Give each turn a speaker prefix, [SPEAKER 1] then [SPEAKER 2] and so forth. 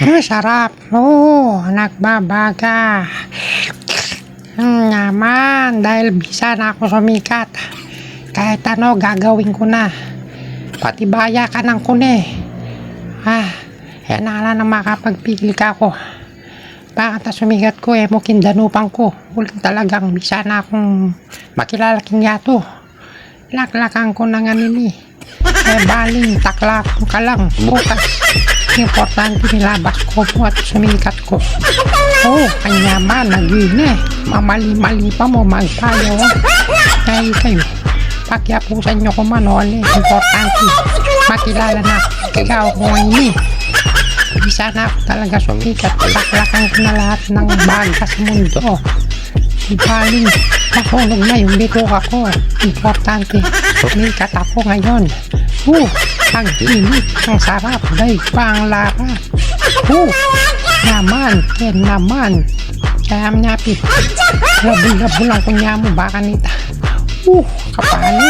[SPEAKER 1] Sarap. Oh, nagbabaga. Naman, dahil bisa na ako sumikat. Kahit ano, gagawin ko na. Pati baya ka ng kune. Yan na lang makapagpigil ka ko. Bakit na sumikat ko, mo kindanupan ko. Uling talagang bisa na akong makilala king yato. Laklakan ko na nga nini. Baling, taklakon ka lang. Bukas. Importante nilabas ko po at sumikat ko. Kanya man, naging mamali-mali pa mo magpayo. Kaya kayo, pagyapusan nyo ko man, importante. Makilala na ikaw ko ngayon Bisa na ako talaga sumikat. Taklakan ko na lahat ng baga sa mundo. Baling, nasunog na yung bituka ako. Importante, sumikat ako ngayon. Ang init, ang sarap, dahil pa ang lara. Naman, naman. Kaya manyapit. Labul-labul ang kunya mo, baka nita. Kapali.